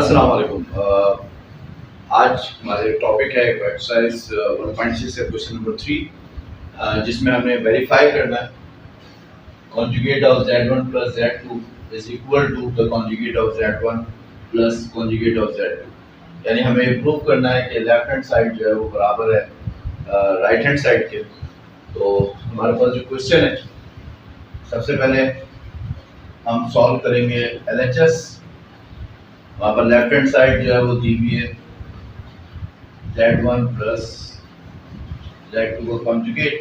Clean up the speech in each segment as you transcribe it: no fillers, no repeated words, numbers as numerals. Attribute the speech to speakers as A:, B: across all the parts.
A: अस्सलाम वालेकुम। आज हमारे टॉपिक है एक्सरसाइज 1.6 से क्वेश्चन नंबर 3, जिसमें हमें वेरीफाई करना है conjugate of z1 plus z2 is equal to the conjugate of z1 plus conjugate of z2। यानी हमें प्रूव करना है कि लेफ्ट हैंड साइड जो है वो बराबर है राइट हैंड साइड के। तो हमारे पास जो क्वेश्चन है, सबसे पहले हम सॉल्व करेंगे LHS। वहाँ पर लेफ्ट हैंड साइड जो है वो दी हुई है z1 प्लस z2 को कॉन्जुगेट।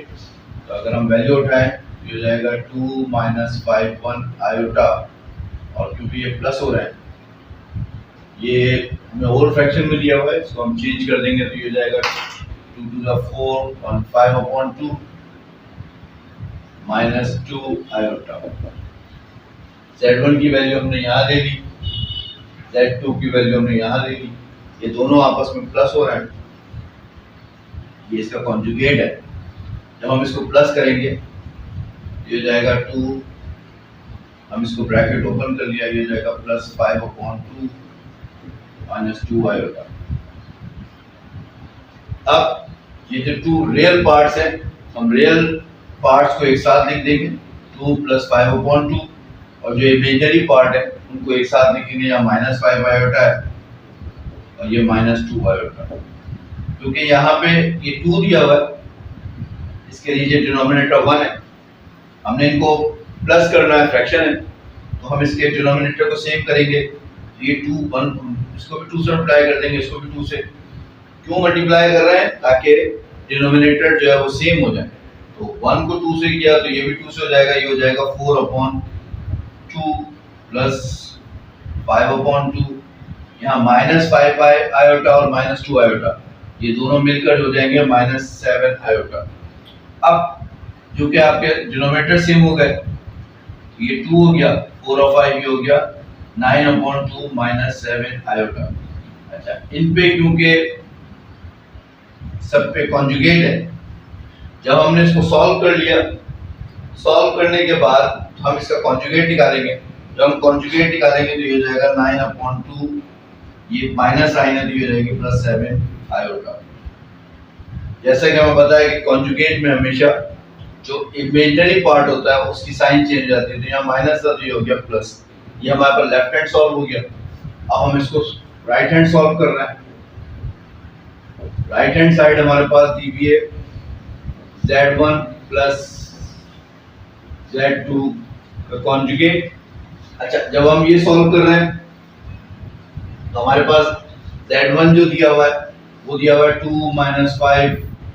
A: तो अगर हम वैल्यू उठाएं तो ये हो जाएगा 2 माइनस 5 1 आयोटा, और क्योंकि ये प्लस हो रहा है ये हमें और फ्रैक्शन में दिया हुआ है, इसको हम चेंज कर देंगे तो ये हो जाएगा 2 to the 4 1 5/2 minus 2 iota. z1 की वैल्यू हमने यहाँ ले ली, z2 की वैल्यू हमने यहाँ ले ली, ये दोनों आपस में प्लस हो रहे हैं, ये इसका कॉन्जुगेट है। जब हम इसको प्लस करेंगे ये हो जाएगा 2, हम इसको ब्रैकेट ओपन कर लिया, ये हो जाएगा प्लस 5/2 माइनस 2 आयोटा। अब ये जो टू रियल पार्ट्स हैं, हम रियल पार्ट्स को एक साथ लिख देंगे 2 प्लस 5/2, और जो इमेजिनरी पार्ट है उनको एक साथ लिखेंगे, यहाँ माइनस 5 आयोटा है और ये माइनस 2 आयोटा। क्योंकि यहाँ पे ये 2 दिया हुआ है, इसके नीचे डिनोमिनेटर 1 है, हमने इनको प्लस करना है, फ्रैक्शन है, तो हम इसके डिनोमिनेटर को सेम करेंगे। ये 2 1, इसको भी 2 से मल्टीप्लाई कर देंगे, इसको भी 2 से। क्यों मल्टीप्लाई कर रहे हैं? ताकि डिनोमिनेटर जो है वो सेम हो जाए। तो 1 को 2 से किया तो ये भी 2 से हो जाएगा, ये हो जाएगा 4/2 प्लस 5/2, यहाँ माइनस 5 आयोटा और माइनस 2 आयोटा, ये दोनों मिलकर हो जाएंगे माइनस 7 आयोटा। अब जो कि आपके डिनोमिनेटर सेम हो गए, ये 2 हो गया, 4 और 5 ये हो गया 9/2 माइनस 7 आयोटा। अच्छा, इन पे क्योंकि सब पे कॉन्जुगेट है, जब हमने इसको सॉल्व कर लिया, सॉल्व करने के बाद हम इसका कॉन्जुगेट निकालेंगे। जब हम कॉन्जुगेट निकालेंगे तो ये हो जाएगा 9/2, ये माइनस साइन है तो ये हो जाएगी प्लस 7 आयोटा। जैसा कि हमें पता है कि कॉन्जुगेट में हमेशा जो इमेजिनरी पार्ट होता है उसकी साइन चेंज हो जाती है, तो यहाँ माइनस था तो ये हो गया प्लस। ये हमारे पास लेफ्ट हैंड सॉल्व हो गया। अब हम इसको राइट हैंड सॉल्व कर रहे हैं। राइट हैंड साइड हमारे पास दी हुई है z1 प्लस z2 का कॉन्जुगेट। अच्छा, जब हम ये सॉल्व कर रहे हैं तो हमारे पास z1 जो दिया हुआ है वो दिया हुआ है 2 माइनस 5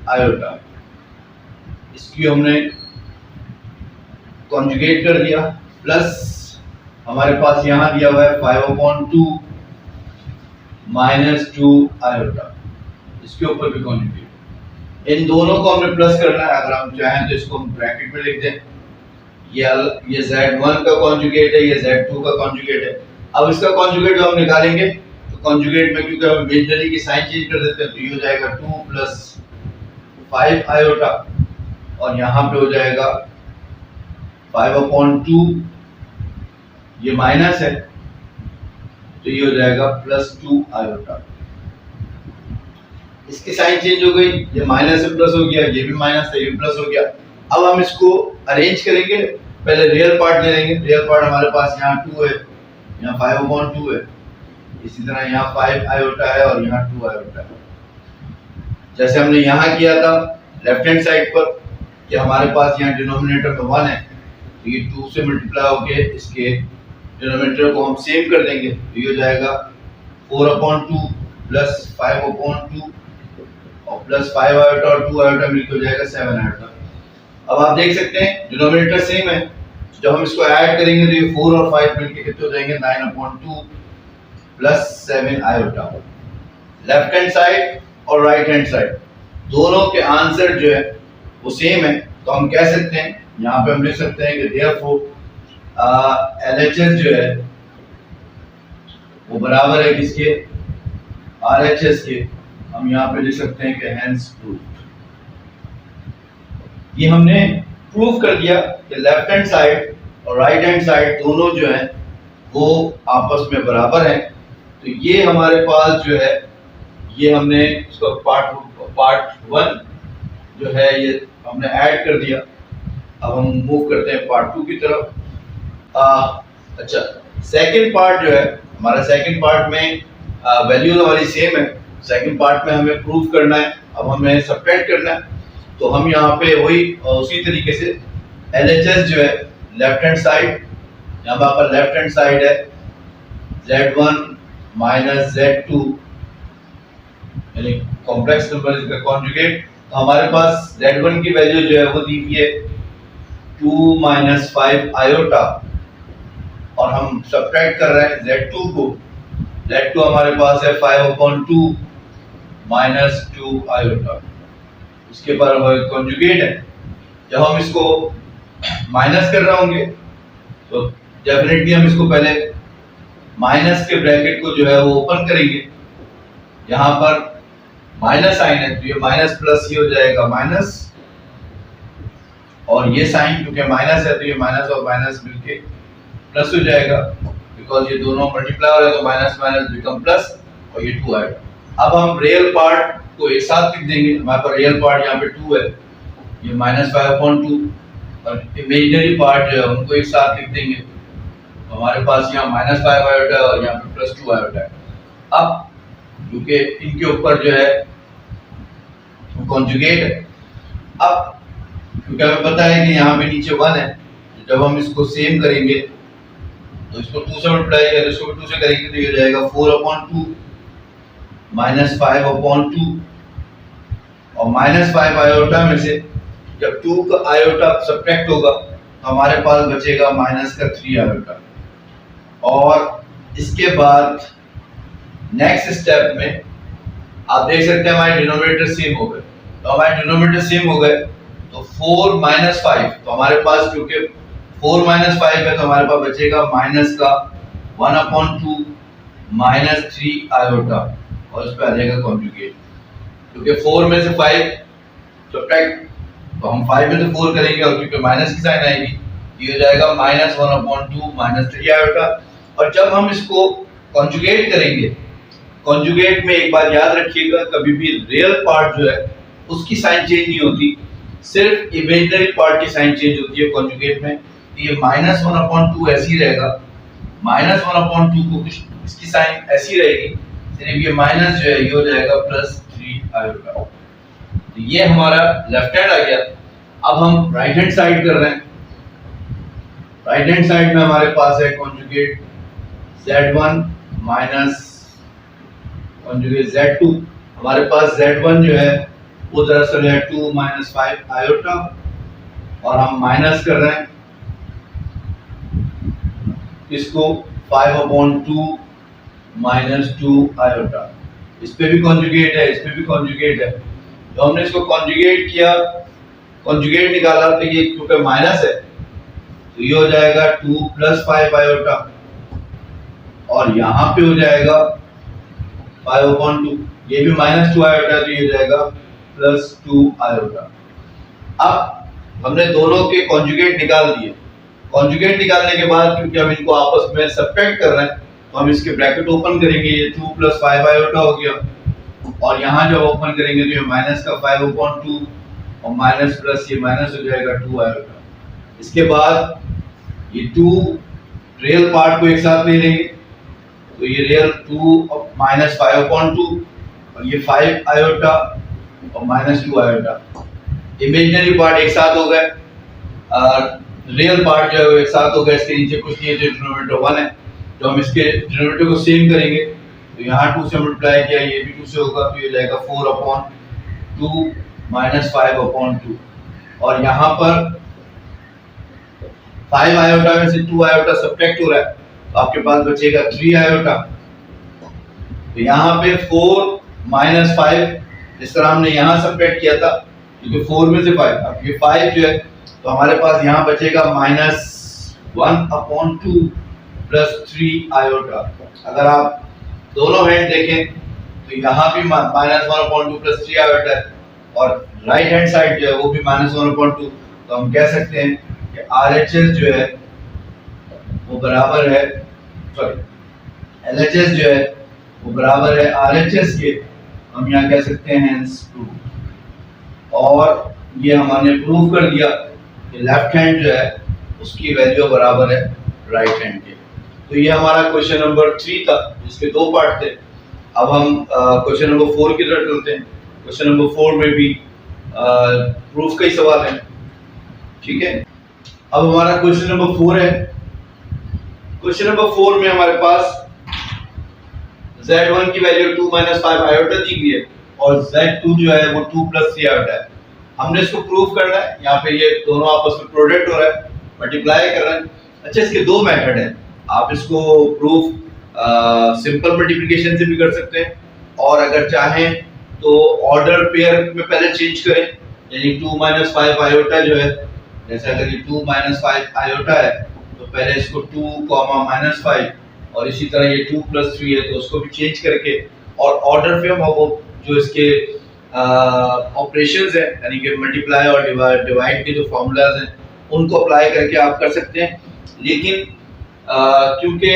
A: आयोटा, इसकी हमने कॉन्जुगेट कर दिया, प्लस हमारे पास यहाँ दिया हुआ है 5/2 माइनस 2 आयोटा, इसके ऊपर भी कॉन्जुगेट। इन दोनों को हमने प्लस करना है। अगर हम चाहें तो इसको हम ब्रैकेट में लिख दें, ये z1 का कॉन्जुगेट है, ये z2 का कॉन्जुगेट है। अब इसका कॉन्जुगेट जो हम निकालेंगे तो कॉन्जुगेट में क्योंकि हम इमेजिनरी की साइन चेंज कर देते हैं तो ये हो जाएगा 2 प्लस 5 आयोटा, और यहाँ पे हो जाएगा 5/2, ये माइनस है तो ये हो जाएगा प्लस 2 आयोटा। इसकी साइन चेंज हो गई, ये माइनस से प्लस हो गया, ये भी माइनस से ये भी प्लस हो गया। अब हम इसको अरेंज करेंगे, पहले रियल पार्ट ले लेंगे। रियल पार्ट हमारे पास यहाँ 2 है, यहाँ 5/2 है, इसी तरह यहाँ 5 आयोटा है और यहाँ 2 आयोटा है। जैसे हमने यहाँ किया था लेफ्ट हैंड साइड पर, कि हमारे पास यहाँ डिनोमिनेटर में 1 है तो ये 2 से मल्टीप्लाई होके इसके डिनोमिनेटर को हम सेम कर देंगे, तो ये हो जाएगा 4/2 प्लस 5/2 और प्लस 5 आयोटा और 2 आयोटा मिलकर हो जाएगा 7 आयोटा। अब आप देख सकते हैं डिनोमिनेटर सेम है, जब हम इसको ऐड करेंगे तो ये 4 और 5 मिलकर कितने हो जाएंगे 9/2 plus 7 iota. Left hand side और राइट हैंड साइड दोनों के आंसर जो है वो सेम है, तो हम कह सकते हैं, यहाँ पे हम लिख सकते हैं कि देयरफॉर LHS जो है वो बराबर है किसके, RHS के। हम यहाँ पे लिख सकते हैं कि हेंस प्रूव्ड। ये हमने प्रूव कर दिया कि लेफ्ट हैंड साइड और राइट हैंड साइड दोनों जो है वो आपस में बराबर हैं, तो ये हमारे पास जो है ये हमने इसको पार्ट 1 जो है ये हमने ऐड कर दिया। अब हम मूव करते हैं पार्ट 2 की तरफ। अच्छा, सेकंड पार्ट जो है हमारा, सेकंड पार्ट में वैल्यूज हमारी सेम है। सेकंड पार्ट में हमें प्रूव करना है, अब हमें सब्ट्रैक्ट करना है। तो हम यहाँ पे वही उसी तरीके से LHS जो है लेफ्ट हैंड साइड, यहाँ पर लेफ्ट हैंड साइड है Z1 माइनस Z2 यानी कॉम्प्लेक्स नंबर का कॉन्जुगेट। तो हमारे पास Z1 की वैल्यू जो है वो दी हुई है 2 माइनस 5 आयोटा, और हम सब्ट्रैक्ट कर रहे हैं Z2 को। Z2 हमारे पास है 5/2 माइनस 2 आयोटा, इसके बाद कॉन्जुगेट है। जब हम इसको माइनस कर रहे होंगे तो डेफिनेटली हम इसको पहले माइनस के ब्रैकेट को जो है वो ओपन करेंगे। यहाँ पर माइनस साइन है तो ये माइनस प्लस ये हो जाएगा माइनस, और ये साइन क्योंकि माइनस है तो ये माइनस और माइनस मिलके प्लस हो जाएगा, बिकॉज ये दोनों मल्टीप्लाई हो रहे हैं तो माइनस माइनस बिकम प्लस, और ये 2 आएगा। अब हम रियल पार्ट को एक साथ लिख देंगे। हमारे पास रियल पार्ट यहाँ पे 2 है, ये माइनस 5/2, और इमेजिनरी पार्ट जो है उनको एक साथ लिख देंगे। तो हमारे पास यहाँ माइनस 5 आयोटा है और यहाँ पे प्लस 2 आयोटा है। अब क्योंकि इनके ऊपर जो है कॉन्जुगेट है, अब क्योंकि हमें पता है कि यहाँ पे नीचे 1 है, तो जब हम इसको सेम करेंगे तो इसको 2 से मल्टीप्लाई करें, इसको 2 से करेंगे तो ये हो जाएगा 4/2 माइनस 5/2, और माइनस 5 आयोटा में से जब 2 का आयोटा सब्ट्रैक्ट होगा तो हमारे पास बचेगा माइनस का 3 आयोटा। और इसके बाद नेक्स्ट स्टेप में आप देख सकते हैं हमारे डिनोमिनेटर सेम हो गए। तो हमारे डिनोमिनेटर सेम हो गए तो 4 माइनस 5, तो हमारे पास क्योंकि 4 माइनस 5 है तो हमारे पास बचेगा माइनस का 1/2 माइनस 3 आयोटा, और इस पे आ जाएगा कॉन्जुगेट। क्योंकि 4 में से 5 सब्ट्रैक्ट, तो हम 5 में से 4 करेंगे और क्योंकि माइनस की साइन आएगी ये हो जाएगा माइनस 1/2 माइनस 3 आयोटा। और जब हम इसको कॉन्जुगेट करेंगे, कॉन्जुगेट में एक बात याद रखिएगा, कभी भी रियल पार्ट जो है उसकी साइन चेंज नहीं होती, सिर्फ इमेजिनरी पार्ट की साइन चेंज होती है कॉन्जुगेट में। ये माइनस 1/2 ऐसे ही रहेगा, माइनस 1/2 को इसकी साइन ऐसी रहेगी, सिर्फ ये माइनस जो है ये हो जाएगा प्लस 3 आयोटा। तो ये हमारा लेफ्ट हैंड आ गया। अब हम राइट हैंड साइड कर रहे हैं। राइट हैंड साइड में हमारे पास है conjugate Z1 minus conjugate Z2। हमारे पास Z1 जो है वो दरअसल है 2 माइनस 5 आयोटा, और हम माइनस कर रहे हैं इसको 5/2 माइनस 2 आयोटा। इस पे भी कॉन्जुगेट है, इस पे भी कॉन्जुगेट है। तो हमने इसको कॉन्जुगेट किया, कॉन्जुगेट निकाला तो ये क्योंकि माइनस है तो ये हो जाएगा 2 प्लस 5 आयोटा, और यहाँ पे हो जाएगा 5/2, ये भी माइनस 2 आयोटा तो ये हो जाएगा प्लस 2 आयोटा। अब हमने दोनों के कॉन्जुगेट निकाल दिए। कॉन्जुगेट निकालने के बाद क्योंकि हम इनको आपस में सब्ट्रैक्ट कर रहे हैं तो हम इसके ब्रैकेट ओपन करेंगे, ये 2 प्लस 5 आयोटा हो गया, और यहाँ जब ओपन करेंगे तो ये माइनस का 5/2 और माइनस प्लस ये माइनस हो जाएगा 2 आयोटा। इसके बाद ये 2 रियल पार्ट को एक साथ ले लेंगे, तो ये रियल 2 माइनस 5/2 और ये 5 आयोटा और माइनस 2 आयोटा। इमेजिनरी पार्ट एक साथ हो गए, रियल पार्ट जो है वो एक साथ हो गए। इसके नीचे कुछ नहीं है, जो डिनोमिनेटर 1 है। तो हम इसके डिनोमिनेटर को सेम करेंगे, तो यहाँ 2 से मल्टीप्लाई किया, ये भी 2 से होगा तो ये जाएगा 4/2 माइनस 5/2, और यहाँ पर 5 आयोटा में से 2 आयोटा सब्ट्रैक्ट हो रहा है तो आपके पास बचेगा 3 आयोटा। तो यहाँ पे 4 माइनस 5 जिस तरह हमने यहाँ सब्ट्रैक्ट किया था, क्योंकि 4 में से 5, अब ये 5 जो है तो हमारे पास यहाँ बचेगा माइनस 1/2 प्लस 3 आयोटा। अगर आप दोनों हैंड देखें तो यहाँ भी माइनस 1/2 प्लस 3 आयोटा है, और राइट हैंड साइड जो है वो भी माइनस 1/2। तो हम कह सकते हैं कि RHS जो है वो बराबर है, सॉरी LHS जो है वो बराबर है RHS के, हम यहाँ कह सकते हैं हेंस प्रूव। और ये हमने प्रूव कर दिया कि लेफ्ट हैंड जो है उसकी वैल्यू बराबर है राइट हैंड के। तो ये हमारा क्वेश्चन नंबर 3 था, जिसके 2 पार्ट थे। अब हम क्वेश्चन नंबर 4 की तरफ चलते हैं। क्वेश्चन नंबर 4 में भी प्रूफ का ही सवाल है, ठीक है। अब हमारा क्वेश्चन नंबर 4 है। क्वेश्चन नंबर 4 में हमारे पास Z1 की वैल्यू 2 - 5 आयोटा दी गई है और Z2 जो है वो 2 + 3 आयोटा है। हमने इसको प्रूफ करना है। यहाँ पे ये दोनों आपस में प्रोडक्ट हो रहा है, मल्टीप्लाई कर रहे हैं। अच्छा, इसके 2 मेथड हैं। आप इसको प्रूफ सिंपल मल्टीप्लिकेशन से भी कर सकते हैं, और अगर चाहें तो ऑर्डर पेयर में पहले चेंज करें, यानी 2 - 5 आयोटा जो है, जैसे अगर ये 2 - 5 आयोटा है तो पहले इसको 2, -5, और इसी तरह ये 2 + 3 है तो उसको भी चेंज करके, और ऑर्डर पे हम वो जो इसके ऑपरेशंस है, यानी कि मल्टीप्लाई और डिवाइड के जो फॉर्मूलाज हैं उनको अप्लाई करके आप कर सकते हैं। लेकिन क्योंकि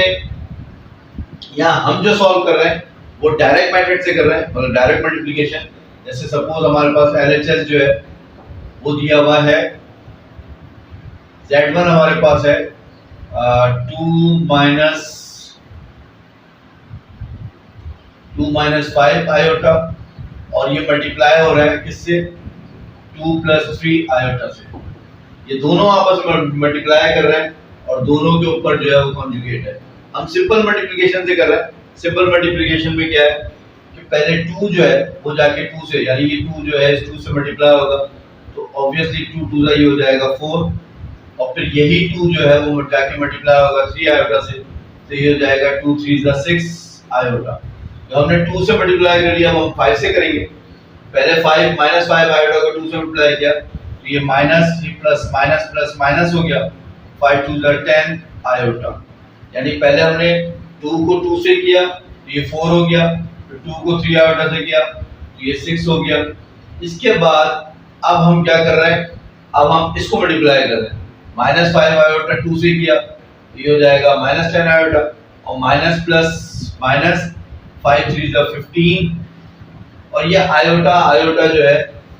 A: यहाँ हम जो सॉल्व कर रहे हैं वो डायरेक्ट मेथड से कर रहे हैं, मतलब डायरेक्ट मल्टीप्लिकेशन। जैसे सपोज हमारे पास LHS जो है वो दिया हुआ है, Z1 हमारे पास है 2 - 5 आयोटा, और ये मल्टीप्लाई हो रहा है किससे? 2 + 3 आयोटा से। ये दोनों आपस में मल्टीप्लाई कर रहे हैं और दोनों के ऊपर जो है वो कॉन्जुगेट है। हम सिंपल मल्टीप्लिकेशन से कर रहे हैं। सिंपल मल्टीप्लिकेशन में क्या है कि पहले 2 जो है वो जाके 2 से, यानी ये 2 जो है इस 2 से मल्टीप्लाई होगा तो ऑब्वियसली 2 2 ये हो जाएगा 4, और फिर यही 2 जो है वो जाके मल्टीप्लाई होगा 3 आयोटा से, तो ये हो जाएगा 2 3 6 आयोटा। तो हमने 2 से मल्टीप्लाई कर लिया, अब हम 5 से करेंगे। पहले 5 -5 आयोटा को 2 से मल्टीप्लाई किया तो ये माइनस, ये प्लस माइनस प्लस माइनस हो गया, 5 2 10 आयोटा। यानी पहले हमने 2 को 2 से किया तो ये 4 हो गया, फिर 2 को 3 आयोटा से किया तो ये 6 हो गया। इसके बाद अब हम क्या कर रहे हैं, अब हम इसको मल्टीप्लाई कर रहे हैं। -5 आयोटा 2 से किया तो ये हो जाएगा -10 आयोटा, और माइनस प्लस माइनस 5 3 15, और ये आयोटा आयोटा जो है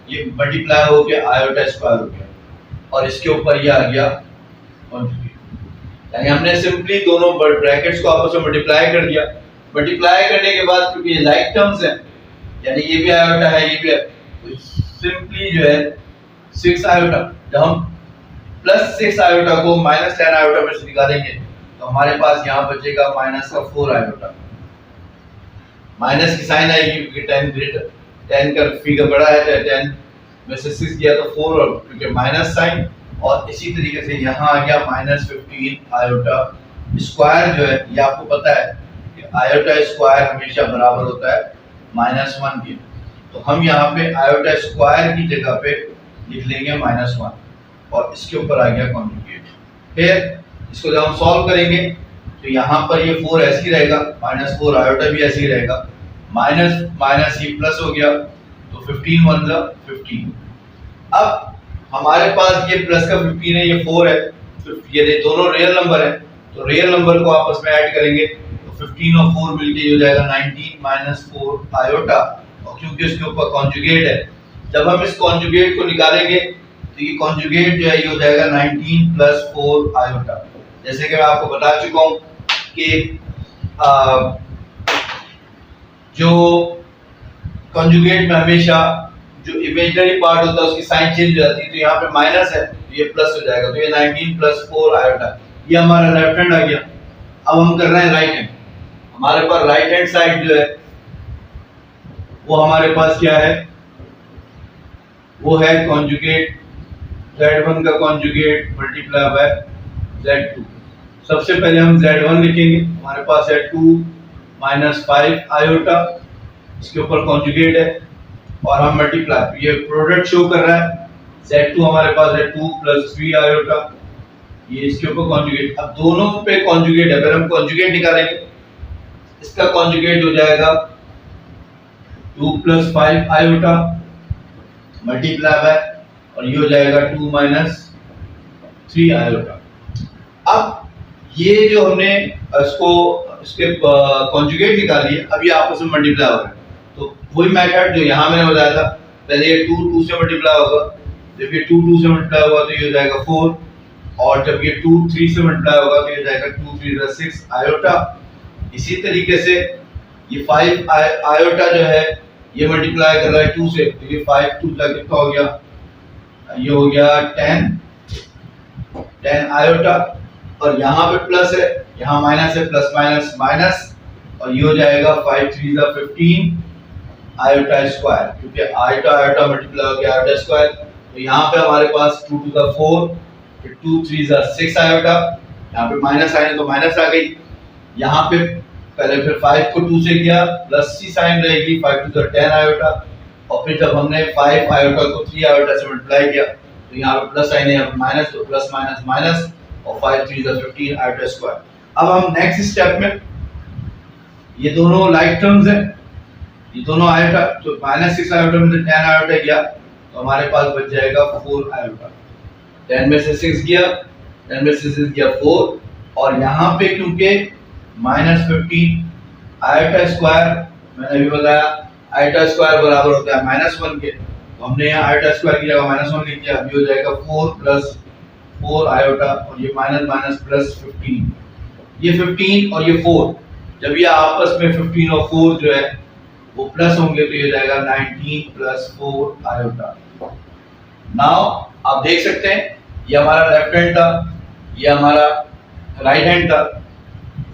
A: ये मल्टीप्लाई हो गया आयोटा स्क्वायर हो गया, और इसके ऊपर ये आ गया कॉन्जुगेट। यानी हमने सिंपली दोनों ब्रैकेट्स को आपस में मल्टीप्लाई कर दिया। मल्टीप्लाई करने के बाद क्योंकि ये लाइक टर्म्स हैं, यानी ये भी आयोटा है ये भी है, तो सिंपली जो है 6 आयोटा, जब हम +6 आयोटा को -10 आयोटा में से निकालेंगे तो हमारे पास यहाँ बचेगा -4 आयोटा। माइनस की साइन आएगी क्योंकि 10 ग्रेटर, 10 का फिगर बड़ा है, 10 में से 6 गया तो 4, और क्योंकि माइनस साइन, और इसी तरीके से यहाँ आ गया -15 आयोटा स्क्वायर। जो है ये आपको पता है कि आयोटा स्क्वायर हमेशा बराबर होता है -1 के, तो हम यहाँ पे आयोटा स्क्वायर की जगह पे लिख लेंगे -1, और इसके ऊपर आ गया कॉन्जुगेट। फिर इसको जब हम सॉल्व करेंगे तो यहाँ पर ये 4 ऐसे ही रहेगा, -4 आयोटा भी ऐसे ही रहेगा, माइनस माइनस ये प्लस हो गया, तो 15 1 15। अब हमारे पास ये प्लस का 15 है, ये 4 है, तो ये दोनों रियल नंबर है, तो रियल नंबर को आपस में ऐड करेंगे तो 15 और 4 मिलके हो जाएगा 19 - 4 आयोटा, और क्योंकि इसके ऊपर कॉन्जुगेट है, जब हम इस कॉन्जुगेट को निकालेंगे तो ये कॉन्जुगेट जो है ये हो जाएगा 19 + 4 आयोटा। जैसे कि मैं आपको बता चुका हूँ कि जो कॉन्जुगेट में हमेशा जो इमेजिनरी पार्ट होता है उसकी साइन चेंज हो जाती है, तो यहाँ पे माइनस है तो ये प्लस हो जाएगा, तो ये 19 + 4 आयोटा, ये हमारा लेफ्ट हैंड आ गया। अब हम कर रहे हैं राइट हैंड। हमारे पास राइट हैंड साइड जो है वो हमारे पास क्या है, वो है कॉन्जुगेट Z1 का कॉन्जुगेट मल्टीप्लाई बाय Z2। सबसे पहले हम Z1 लिखेंगे, हमारे पास है 2 - 5 आयोटा, इसके ऊपर कॉन्जुगेट है, और हम मल्टीप्लाई, ये प्रोडक्ट शो कर रहा है, Z2 हमारे पास है 2 + 3 आयोटा, ये इसके ऊपर कॉन्जुगेट। अब दोनों पे कॉन्जुगेट है, अगर हम कॉन्जुगेट निकालेंगे इसका कॉन्जुगेट हो जाएगा 2 + 5 आयोटा मल्टीप्लाई बाय, और ये हो जाएगा 2 - 3 आयोटा। अब ये जो हमने इसको इसके कॉन्जुगेट निकालिए, अब ये आपस में मल्टीप्लाई हो रहा है। तो वही मेथड जो यहाँ मैंने बताया था, पहले ये 2 2 से मल्टीप्लाई होगा, जब ये 2 2 से मल्टीप्लाई होगा तो ये हो जाएगा 4, और जब ये 2 3 से मल्टीप्लाई होगा तो ये हो जाएगा 2 3 6 आयोटा। इसी तरीके से ये 5 आयोटा जो है ये मल्टीप्लाई कर रहा है 2 से, तो ये 5 2 का कितना हो गया, ये हो गया 10 आयोटा, और यहाँ पे प्लस है, यहाँ माइनस है, प्लस माइनस माइनस, और ये हो जाएगा 5 3 15 आयोटा स्क्वायर, क्योंकि आयोटा आयोटा मल्टीप्लाई हो गया आयोटा स्क्वायर। तो यहाँ पे हमारे पास 2 2 4, फिर 2 3 6 आयोटा, यहाँ पे माइनस आए तो माइनस आ गई, यहाँ पे पहले फिर 5 को 2 से किया, प्लस सी साइन रहेगी, 5 2 10 आयोटा, और फिर जब हमने 5 आयोटा को 3 आयोटा से मल्टीप्लाई किया तो यहाँ पे प्लस साइन है, यहाँ पे माइनस, तो प्लस माइनस माइनस, और 5 3 15 आयोटा स्क्वायर। अब हम नेक्स्ट स्टेप में, ये दोनों लाइक टर्म्स हैं, ये दोनों आयोटा, तो -6 आयोटा में से 10 आयोटा गया तो हमारे पास बच जाएगा 4 आयोटा। 10 में से 6 गया, 10 में से 6 गया 4, और यहाँ पे क्योंकि -15 आयोटा स्क्वायर, मैंने अभी बताया आयोटा स्क्वायर बराबर होता है -1 के, तो हमने यहाँ आयोटा स्क्वायर की जगह -1 लिख दिया, अभी हो जाएगा 4 + 4 आयोटा, और ये माइनस माइनस प्लस 15, ये 15 और ये 4, जब ये आपस में 15 और 4 जो है वो प्लस होंगे तो ये हो जाएगा 19 + 4 आयोटा। नाउ आप देख सकते हैं ये हमारा लेफ्ट हैंड था, ये हमारा राइट हैंड था,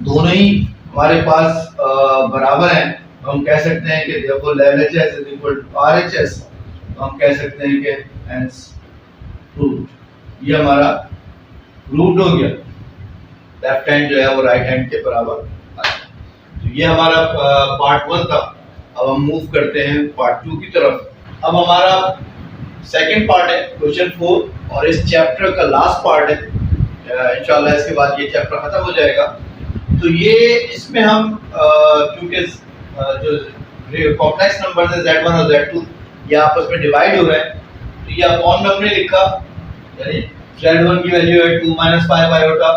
A: दोनों ही हमारे पास बराबर हैं, तो हम कह सकते हैं कि therefore LHS = RHS, तो हम कह सकते हैं कि hence रूट, ये हमारा रूट हो गया, लेफ्ट हैंड जो है वो राइट हैंड के बराबर। तो ये हमारा पार्ट 1 था। अब हम मूव करते हैं पार्ट 2 की तरफ। अब हमारा सेकंड पार्ट है क्वेश्चन 4, और इस चैप्टर का लास्ट पार्ट है, इंशाल्लाह इसके बाद ये चैप्टर खत्म हो जाएगा। तो ये इसमें हम क्योंकि जो कॉम्प्लेक्स नंबर्स है Z1 और Z2 ये आपस में डिवाइड हो रहे हैं, तो ये अपॉन में हमने लिखा, यानी Z1 की वैल्यू है 2 - 5 आयोटा,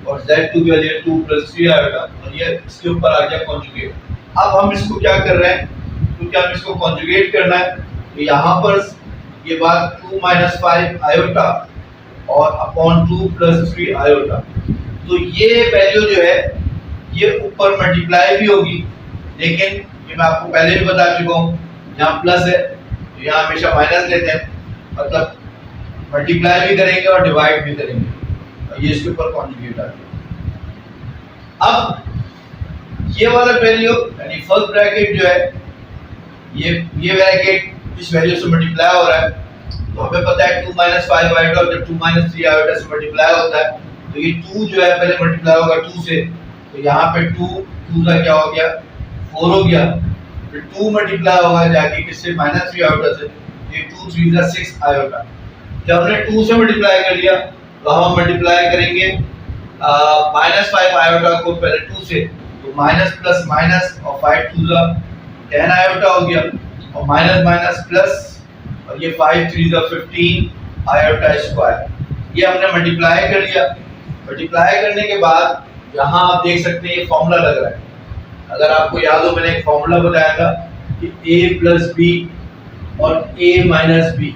A: और Z2 की वैल्यू है 2 + 3 आयोटा, और ये इसके ऊपर आ गया कॉन्जुगेट। अब हम इसको क्या कर रहे हैं, क्योंकि हम इसको कॉन्जुगेट करना है, तो यहाँ पर ये बात 2 - 5 आयोटा और अपॉन 2 + 3 आयोटा, तो ये वैल्यू जो है ये ऊपर मल्टीप्लाई भी होगी, लेकिन ये मैं आपको पहले भी बता चुका हूँ, यहाँ प्लस है तो यहाँ हमेशा माइनस लेते हैं, मतलब मल्टीप्लाई भी करेंगे और डिवाइड भी करेंगे, और ये इसके ऊपर कॉन्जुगेट आ गया। अब ये वाला वैल्यू यानी फर्स्ट ब्रैकेट जो है ये ब्रैकेट इस वैल्यू से मल्टीप्लाई हो रहा है, तो हमें पता है 2 - 5 आयोटा और जब 2 - 3 आयोटा से मल्टीप्लाई होता है तो ये 2 जो है पहले मल्टीप्लाई होगा 2 से, तो यहाँ पे 2 का क्या हो गया 4 हो गया, फिर 2 मल्टीप्लाई होगा जाके किससे -3 आयोटा से, ये 2 3 6 आयोटा। जब हमने 2 से मल्टीप्लाई कर लिया तो हम मल्टीप्लाई करेंगे -5 आयोटा को पहले 2 से, तो माइनस प्लस माइनस और 5 2 10 आयोटा हो गया, और माइनस माइनस प्लस, और ये 5 3 15 आयोटा स्क्वायर, ये हमने मल्टीप्लाई कर लिया। मल्टीप्लाई करने के बाद यहाँ आप देख सकते हैं ये फॉर्मूला लग रहा है, अगर आपको याद हो मैंने एक फॉर्मूला बताया था कि a + b और a - b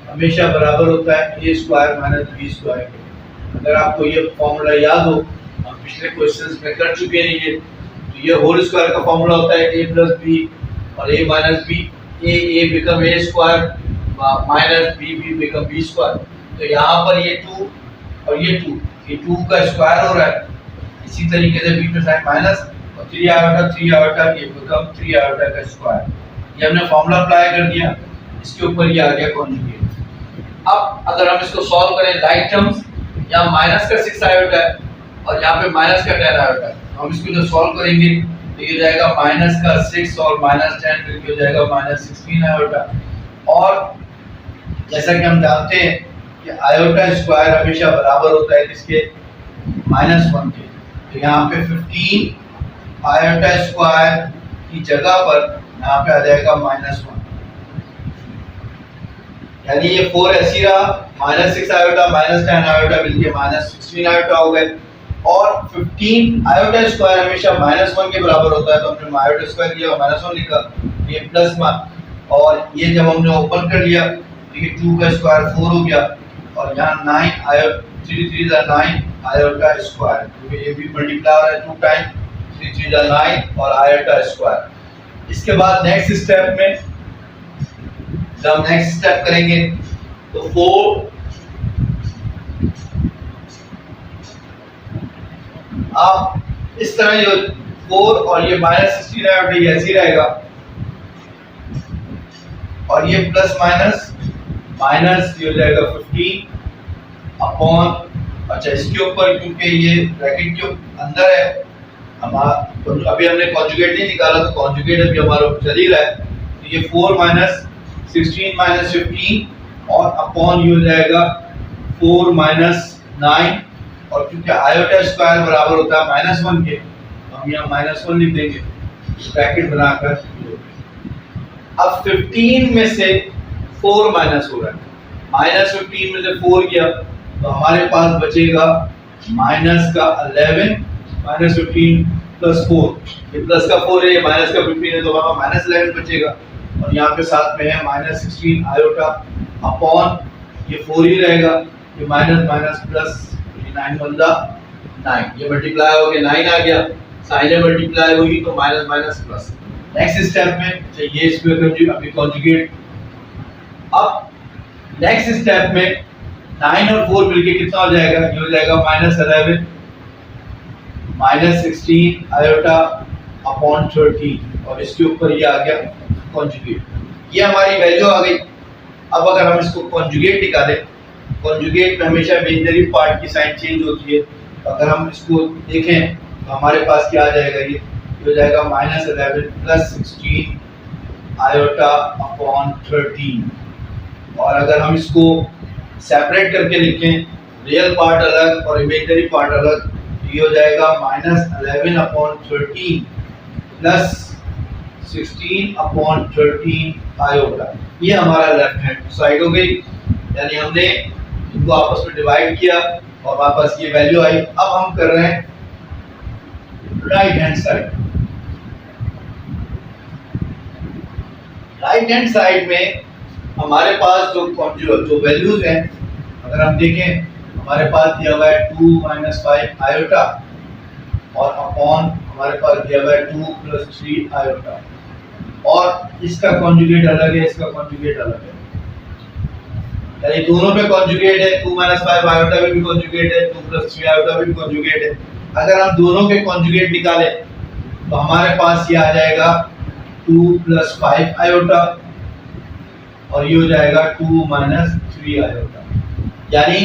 A: हमेशा बराबर होता है a² - b²। अगर आपको ये फॉर्मूला याद हो, हम पिछले क्वेश्चंस में कर चुके हैं ये, तो ये होल स्क्वायर का फॉर्मूला होता है a + b और a - b, a become a² - b become b²। तो यहाँ पर ये 2 और ये 2 का स्क्वायर हो रहा है, इसी तरीके से b पे साइन माइनस और 3 आयोटा ये become 3 आयोटा का स्क्वायर। ये हमने फॉर्मूला अप्लाई कर दिया, इसके ऊपर ये आ गया कॉन्जुगेट। अब अगर हम इसको सॉल्व करें लाइक टर्म्स, यहाँ माइनस का 6 आयोटा है और यहाँ पे माइनस का 10 आयोटा है, हम इसको जो सॉल्व करेंगे तो ये जाएगा माइनस का 6 और -10 करके हो जाएगा -16 आयोटा। और जैसा कि हम जानते हैं कि आयोटा स्क्वायर हमेशा बराबर होता है किसके, -1 के, तो यहाँ पे 15 आयोटा स्क्वायर की जगह पर यहाँ पे आ जाएगा -1, यानी ये 4 ऐसी रहा, -6 आयोटा -10 आयोटा मिलके -16 आयोटा हो गए। और 15 आयोटा स्क्वायर हमेशा -1 के बराबर होता है, तो हमने आयोटा स्क्वायर किया -1 लिखा, ये +1, और ये जब हमने ओपन कर लिया तो ये 2 का स्क्वायर 4 हो गया, और यहाँ 9 आयोटा 3 3 9 आयोटा स्क्वायर, क्योंकि ये भी मल्टीप्लाई हो रहा है 2 टाइम, 3 3 9 और आयोटा स्क्वायर। इसके बाद नेक्स्ट स्टेप में जब नेक्स्ट स्टेप करेंगे तो 4 आप इस तरह जो 4 और ये -16 आयोटा ये ऐसे ही रहेगा, और ये प्लस माइनस ये हो जाएगा 15 अपॉन, अच्छा इसके ऊपर क्योंकि ये ब्रैकेट के अंदर है, तो अभी हमने कॉन्जुगेट नहीं निकाला, तो कॉन्जुगेट अभी हमारा चल ही रहा है, तो ये 4 - 16 - 15 और अपॉन ये हो जाएगा 4 - 9, और क्योंकि आयोटा स्क्वायर बराबर होता है -1 के, तो हम यहाँ -1 लिख देंगे ब्रैकेट बनाकर। अब 15 में से 4 माइनस हो रहा है, -15 में से 4 गया तो हमारे पास बचेगा माइनस का 11 -15 + 4, ये प्लस का 4 है, ये माइनस का 15 है, तो हमारा -11 बचेगा, और यहाँ पे साथ में है -16 आयोटा अपॉन ये 4 ही रहेगा, ये माइनस प्लस 9 × 9, ये मल्टीप्लाई हो गया 9 आ गया, साइन मल्टीप्लाई होगी तो माइनस प्लस। नेक्स्ट स्टेप में ये इसमें अभी कॉन्जुगेट, अब नेक्स्ट स्टेप में 9 और 4 मिलके कितना हो जाएगा, ये हो जाएगा -11 -16 आयोटा अपॉन 13, और इसके ऊपर ये आ गया कॉन्जुगेट, ये हमारी वैल्यू आ गई। अब अगर हम इसको कॉन्जुगेट निकालें, कॉन्जुगेट में हमेशा इमेजिनरी पार्ट की साइन चेंज होती है, अगर हम इसको देखें तो हमारे पास क्या आ जाएगा, ये हो जाएगा -11 + 16 आयोटा अपॉन 13, और अगर हम इसको सेपरेट करके लिखें, रियल पार्ट अलग और इमेजिनरी पार्ट अलग, तो ये हो जाएगा -11 अपॉन 13 प्लस 16 अपॉन 13 आयोटा, ये हमारा लेफ्ट हैंड साइड हो गई, यानी हमने इनको आपस में डिवाइड किया और हमारे पास ये वैल्यू आई। अब हम कर रहे हैं right hand side. Right hand side में हमारे पास जो वैल्यूज हैं, अगर हम देखें हमारे पास दिया हुआ है 2 - 5 आयोटा, और अपॉन हमारे पास दिया हुआ है 2 + 3 आयोटा, और इसका कॉन्जुगेट अलग है, इसका कॉन्जुगेट अलग है, यानी दोनों पे कॉन्जुगेट है, 2 - 5 आयोटा भी कॉन्जुगेट है, 2 + 3 आयोटा भी कॉन्जुगेट है। अगर हम दोनों के कॉन्जुगेट निकालें तो हमारे पास ये आ जाएगा 2 + 5 आयोटा, और ये हो जाएगा 2 - 3 आयोटा, यानी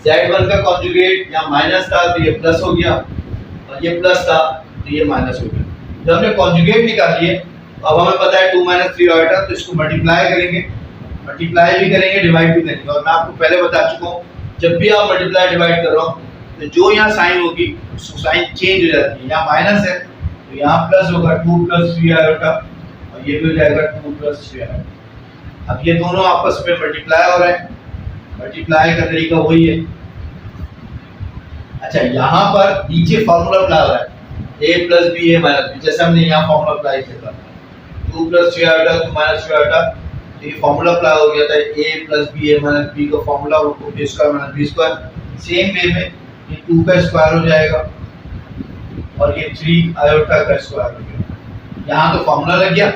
A: Z1 का कॉन्जुगेट यहाँ माइनस था तो ये प्लस हो गया, और ये प्लस था तो ये माइनस हो गया। जब हमने कॉन्जुगेट निकाल लिए, अब हमें पता है 2 - 3 आयोटा, तो इसको मल्टीप्लाई करेंगे, मल्टीप्लाई भी करेंगे, डिवाइड भी करेंगे, और मैं आपको पहले बता चुका हूँ जब भी आप मल्टीप्लाई डिवाइड कर रहा हूँ तो जो यहाँ साइन होगी साइन चेंज हो जाती है, यहाँ माइनस है तो यहाँ प्लस होगा 2 + 3 आयोटा, और ये भी हो जाएगा 2 + 3 आयोटा। अब ये दोनों आपस में मल्टीप्लाई हो रहे हैं, मल्टीप्लाई का तरीका वही है। अच्छा, यहाँ पर नीचे फॉर्मूला अप्लाई हो रहा है, a + b a - b, जैसे हमने यहाँ फॉर्मूला अप्लाई किया था 2 + 3 आयोटा 2 - 3 आयोटा, ये फॉर्मूला अप्लाई हो गया था a + b a - b का formula a² - b²। Same way में ये 2 का स्क्वायर हो जाएगा और ये 3 आयोटा का स्क्वायर हो गया, यहाँ तो फॉर्मूला लग गया,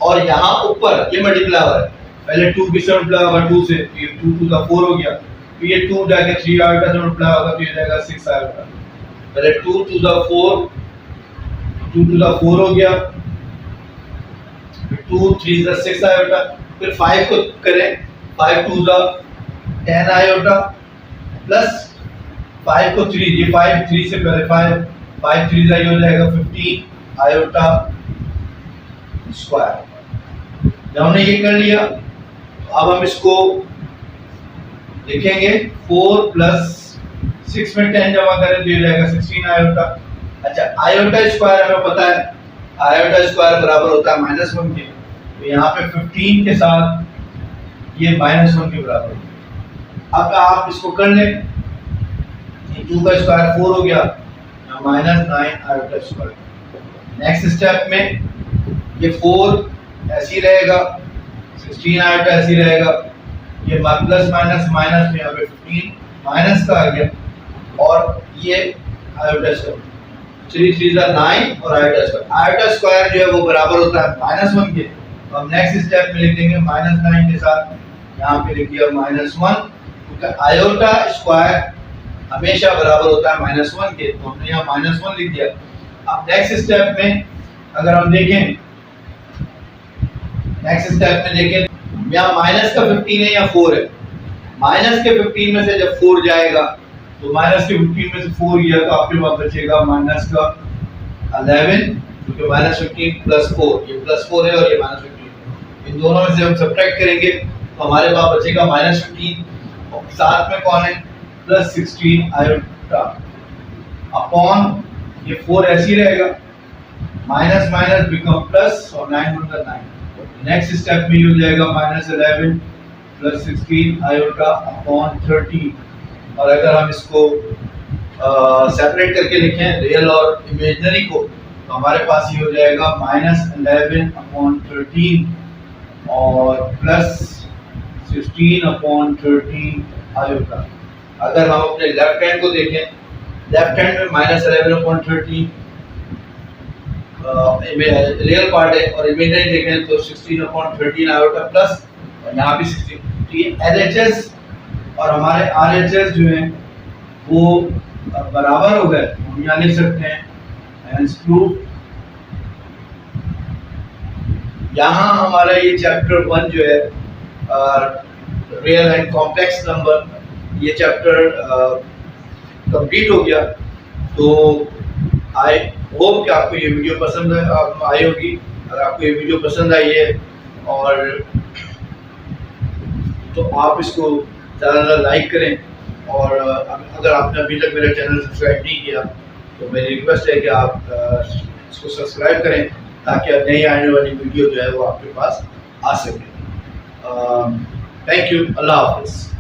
A: और यहाँ ऊपर ये मल्टीप्लाई हो रहा है, पहले 2 से मल्टीप्लाई होगा 2 से, ये 2 × 4 हो गया, तो ये 2 जाके 3 आयोटा से मल्टीप्लाई होगा तो ये जाएगा 6 आयोटा, पहले 2 × 4 हो गया, 2 3 × 6 आयोटा, फिर 5 को करें, 5 2 × 10 आयोटा प्लस 5 को 3, ये 5 3 से पहले 5 3 × हो जाएगा 15 आयोटा स्क्वायर। जब हमने ये कर लिया, अब हम इसको लिखेंगे 4 + 6 में 10 जमा करें तो ये जाएगा 16 आयोटा। अच्छा, आयोटा स्क्वायर हमें पता है, आयोटा स्क्वायर बराबर होता है -1 के, तो यहाँ पे 15 के साथ ये -1 के बराबर है। अब आप इसको कर लें, ये 2 का स्क्वायर 4 हो गया, minus 9 iota square. Next step में ये 4 ऐसे ही रहेगा, 16 आयोटा ऐसे ही रहेगा, ये प्लस माइनस माइनस में यहाँ पे 15 माइनस का आ गया और ये आयोटा स्क्वायर 3 3 9 और आयोटा स्क्वायर। आयोटा स्क्वायर जो है वो बराबर होता है -1 के, तो हम नेक्स्ट स्टेप में लिख देंगे -9 के साथ यहाँ पे लिख दिया -1, क्योंकि आयोटा स्क्वायर हमेशा बराबर होता है -1 के, तो हमने यहाँ -1 लिख दिया। अब नेक्स्ट स्टेप में अगर हम देखें, नेक्स्ट स्टेप में देखें यहाँ माइनस का 15 है या 4 है, माइनस के 15 में से जब 4 जाएगा तो माइनस के 15 में से 4 गया तो आपके पास बचेगा माइनस का 11, क्योंकि -15 प्लस 4, ये प्लस 4 है और ये -15, इन दोनों में से हम सब्ट्रैक्ट करेंगे तो हमारे पास बचेगा -15 और साथ में कौन है +16 आयोटा अपॉन ये 4 ऐसे ही रहेगा, माइनस माइनस बिकम प्लस और 9 × 9। नेक्स्ट स्टेप में ये हो जाएगा -11 + 16 आयोटा अपॉन 30, और अगर हम इसको सेपरेट करके लिखें रियल और इमेजिनरी को तो हमारे पास ये हो जाएगा -11 अपॉन 13 और +16 अपॉन 13 आयोटा। अगर हम अपने लेफ्ट हैंड को देखें, लेफ्ट हैंड में -11 अपॉन 13 रियल पार्ट है और इमेजिनरी देखें तो 16 अपॉन 13 आयोटा प्लस और यहाँ भी 16। तो ये LHS और हमारे RHS जो हैं वो बराबर हो गए, हम यहाँ लिख सकते हैं हेंस प्रूफ। यहाँ हमारा ये चैप्टर 1 जो है रियल एंड कॉम्प्लेक्स नंबर, ये चैप्टर कंप्लीट हो गया। तो आई होप कि आपको ये वीडियो पसंद आई होगी। अगर आपको ये वीडियो पसंद आई है और तो आप इसको ज़्यादा से ज़्यादा लाइक करें, और अगर आपने अभी तक मेरा चैनल सब्सक्राइब नहीं किया तो मेरी रिक्वेस्ट है कि आप इसको सब्सक्राइब करें ताकि नई आने वाली वीडियो जो है वो आपके पास आ सके। थैंक यू, अल्लाह हाफ़िज़।